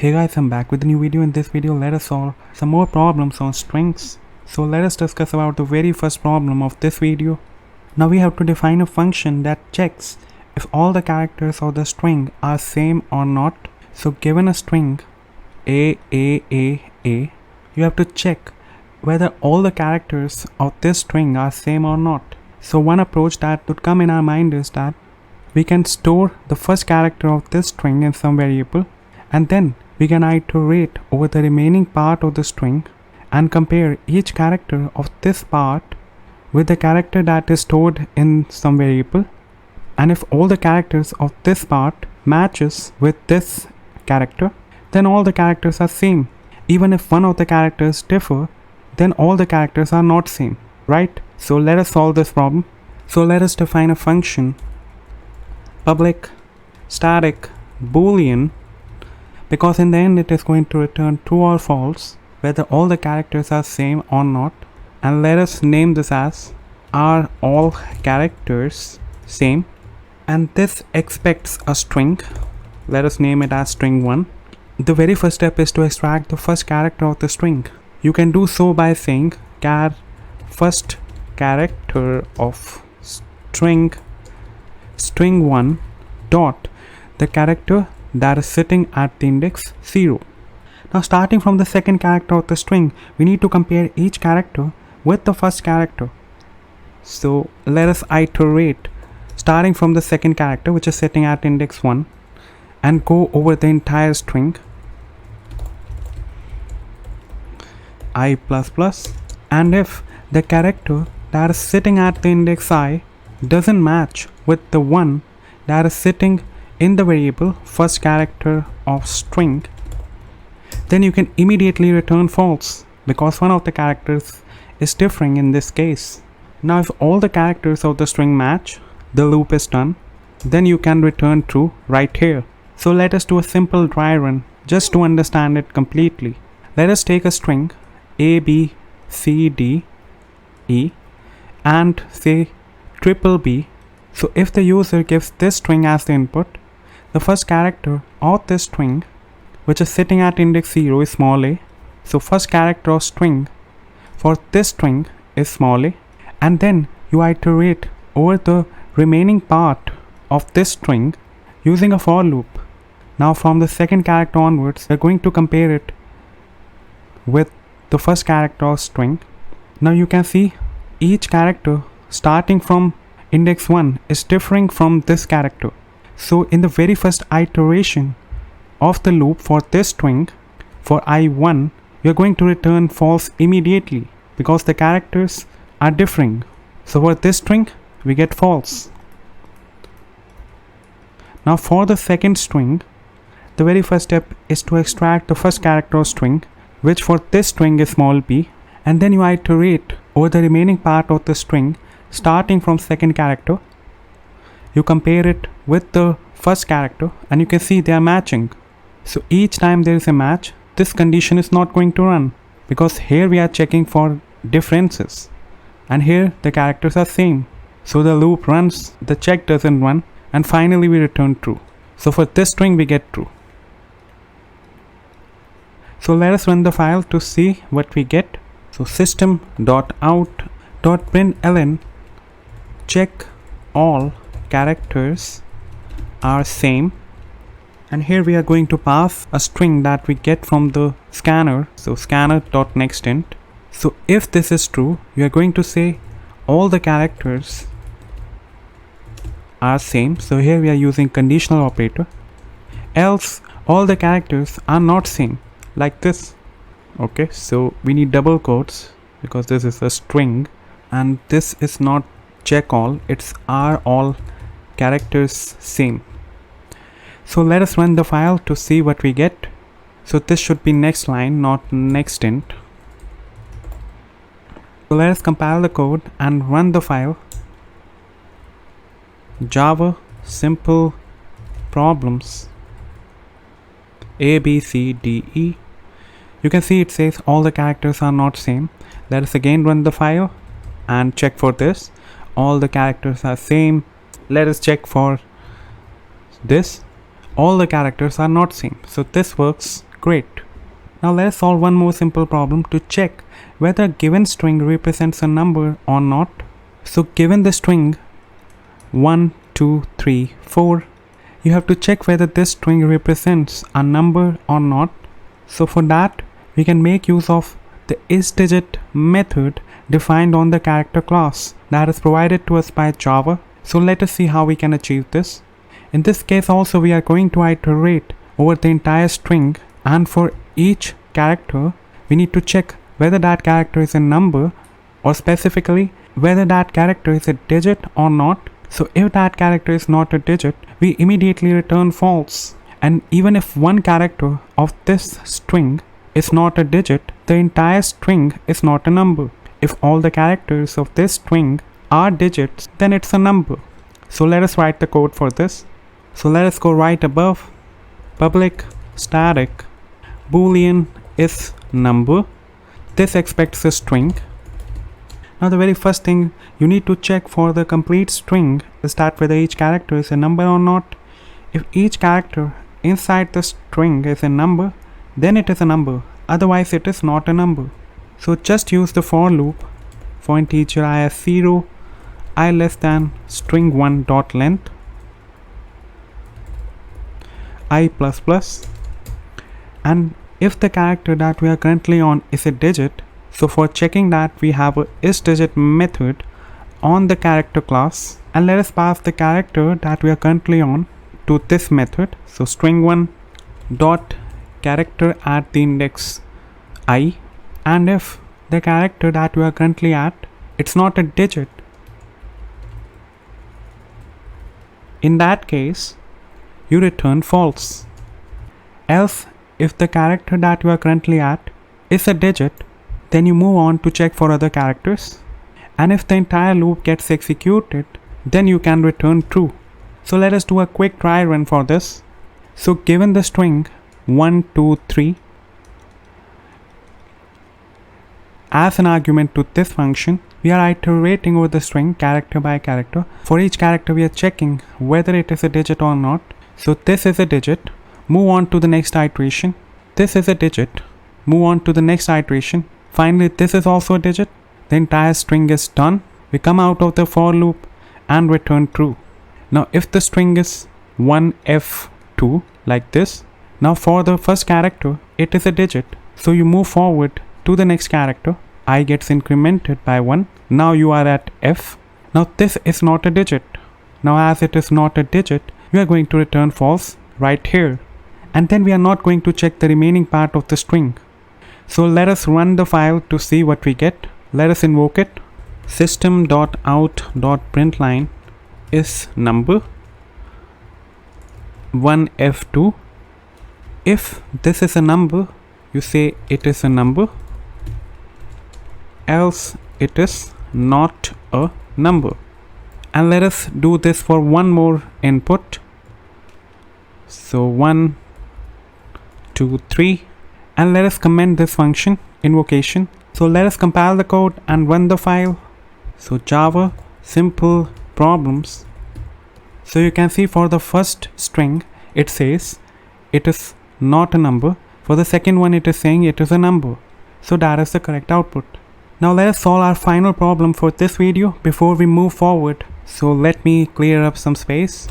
Hey guys, I'm back with a new video. In this video, let us solve some more problems on strings. So let us discuss about the very first problem of this video. Now we have to define a function that checks if all the characters of the string are same or not. So given a string a, you have to check whether all the characters of this string are same or not. So one approach that would come in our mind is that we can store the first character of this string in some variable, and then we can iterate over the remaining part of the string and compare each character of this part with the character that is stored in some variable. And if all the characters of this part matches with this character, then all the characters are same. Even if one of the characters differ, then all the characters are not same, right? So let us solve this problem. So let us define a function public static boolean, because in the end it is going to return true or false whether all the characters are same or not. And let us name this as are all characters same, and this expects a string. Let us name it as string1. The very first step is to extract the first character of the string. You can do so by saying char first character of string1 dot the character that is sitting at the index 0. Now starting from the second character of the string, we need to compare each character with the first character. So let us iterate starting from the second character, which is sitting at index 1, and go over the entire string I++, and if the character that is sitting at the index I doesn't match with the one that is sitting in the variable first character of string, then you can immediately return false because one of the characters is differing in this case. Now if all the characters of the string match, the loop is done. Then you can return true right here. So let us do a simple dry run just to understand it completely. Let us take a string a, b, c, d, e and say triple B. So if the user gives this string as the input, the first character of this string, which is sitting at index 0, is small a. So first character of string for this string is small a, and then you iterate over the remaining part of this string using a for loop. Now from the second character onwards, we're going to compare it with the first character of string. Now you can see each character starting from index 1 is differing from this character. So in the very first iteration of the loop for this string, for I1, we are going to return false immediately because the characters are differing. So for this string, we get false. Now for the second string, the very first step is to extract the first character of string, which for this string is small b, and then you iterate over the remaining part of the string starting from second character. You compare it with the first character and you can see they are matching. So each time there is a match, this condition is not going to run because here we are checking for differences and here the characters are same. So the loop runs, the check doesn't run, and finally we return true. So for this string we get true. So let us run the file to see what we get. So system.out.println check all characters are same, and here we are going to pass a string that we get from the scanner. So scanner.nextInt. So if this is true, you are going to say all the characters are same. So here we are using conditional operator. Else all the characters are not same, like this. Okay, so we need double quotes because this is a string and this is not check all, it's are all characters same. So let us run the file to see what we get. So this should be next line, not next int. So let us compile the code and run the file. Java simple problems A, B, C, D, E. You can see it says all the characters are not same. Let us again run the file and check for this. All the characters are same. Let us check for this. All the characters are not same. So this works Great. Now let's solve one more simple problem to check whether a given string represents a number or not. So given the string 1, 2, 3, 4, you have to check whether this string represents a number or not. So for that, we can make use of the isDigit method defined on the character class that is provided to us by Java. So let us see how we can achieve this. In this case also, we are going to iterate over the entire string, and for each character we need to check whether that character is a number, or specifically whether that character is a digit or not. So if that character is not a digit, we immediately return false. And even if one character of this string is not a digit, the entire string is not a number. If all the characters of this string are digits, then it's a number. So let us write the code for this. So let us go right above, public static boolean is number. This expects a string. Now the very first thing you need to check for the complete string is that whether each character is a number or not. If each character inside the string is a number, then it is a number, otherwise it is not a number. So just use the for loop for integer I as 0, I less than string1 dot length, I plus plus, and if the character that we are currently on is a digit, so for checking that we have a isDigit method on the character class, and let us pass the character that we are currently on to this method. So string1 dot character at the index I, and if the character that we are currently at, it's not a digit, in that case you return false. Else if the character that you are currently at is a digit, then you move on to check for other characters, and if the entire loop gets executed, then you can return true. So let us do a quick try run for this. So given the string 1, 2, 3 as an argument to this function, we are iterating over the string character by character. For each character we are checking whether it is a digit or not. So this is a digit, move on to the next iteration. This is a digit, move on to the next iteration. Finally this is also a digit. The entire string is done. We come out of the for loop and return true. Now if the string is 1f2 like this, now for the first character it is a digit, so you move forward to the next character, I gets incremented by 1. Now you are at f. Now this is not a digit. Now as it is not a digit, we are going to return false right here, and then we are not going to check the remaining part of the string. So let us run the file to see what we get. Let us invoke it. System.out.println is number 1f2. If this is a number, you say it is a number, else it is not a number. And let us do this for one more input. So 1, 2, 3, and let us comment this function invocation. So let us compile the code and run the file. So Java simple problems. So you can see for the first string it says it is not a number. For the second one it is saying it is a number. So that is the correct output. Now let us solve our final problem for this video before we move forward. So let me clear up some space.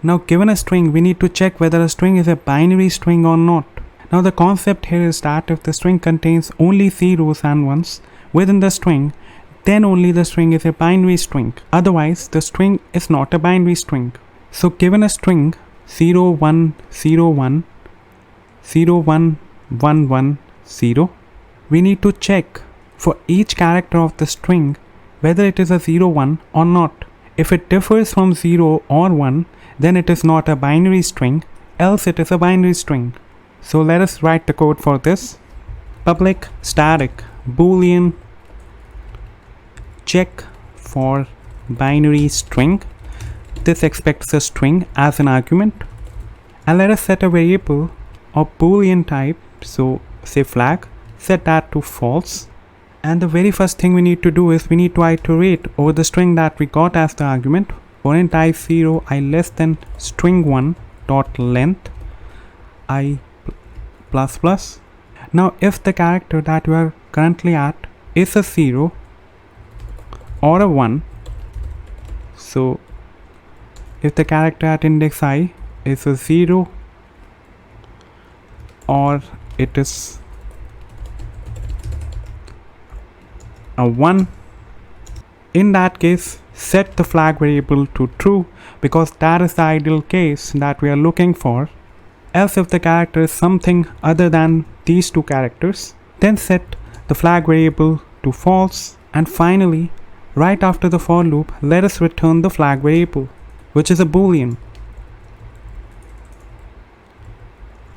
Now given a string, we need to check whether a string is a binary string or not. Now the concept here is that if the string contains only zeros and ones within the string, then only the string is a binary string. Otherwise the string is not a binary string. So given a string 0 1 0 1 0 1 1 1 0, we need to check for each character of the string whether it is a 0 1 or not. If it differs from 0 or 1, then it is not a binary string, else it is a binary string. So let us write the code for this. Public static boolean check for binary string. This expects a string as an argument, and let us set a variable of boolean type, so say flag, set that to false. And the very first thing we need to do is we need to iterate over the string that we got as the argument. For int I0 I less than string1 dot length I plus plus. Now if the character that you are currently at is a 0 or a 1, so if the character at index I is a 0 or it is a 1, in that case set the flag variable to true, because that is the ideal case that we are looking for. Else if the character is something other than these two characters, then set the flag variable to false. And finally, right after the for loop, let us return the flag variable, which is a boolean.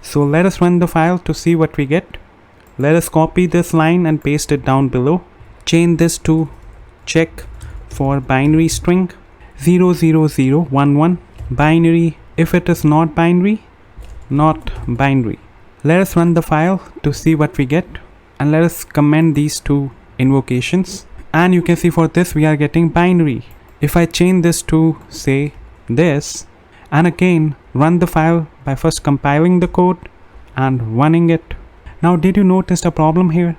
So let us run the file to see what we get. Let us copy this line and paste it down below. Change this to check for binary string 00011 binary. If it is not binary, not binary. Let us run the file to see what we get, and let us comment these two invocations, and you can see for this we are getting binary. If I change this to say this, and again run the file by first compiling the code and running it. Now did you notice the problem here?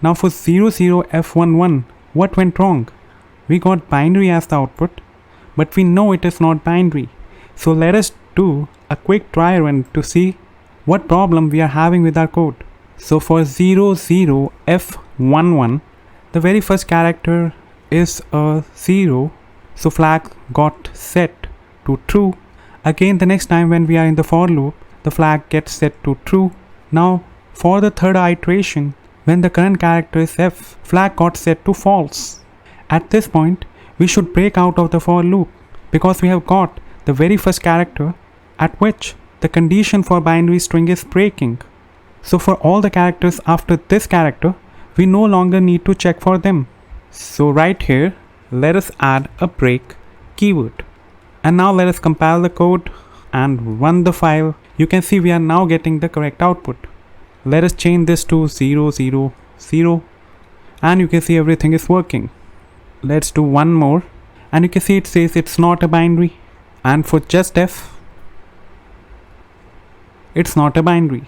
Now for 00F11, what went wrong? We got binary as the output, but we know it is not binary. So let us do a quick try run to see what problem we are having with our code. So for 00F11, the very first character is a 0, so flag got set to true. Again the next time when we are in the for loop, the flag gets set to true. Now for the third iteration, when the current character is F, flag got set to false. At this point, we should break out of the for loop, because we have got the very first character at which the condition for binary string is breaking. So for all the characters after this character, we no longer need to check for them. So right here, let us add a break keyword. And now let us compile the code and run the file. You can see we are now getting the correct output. Let us change this to 000, and you can see everything is working. Let's do one more, and you can see it says it's not a binary. And for just F, it's not a binary.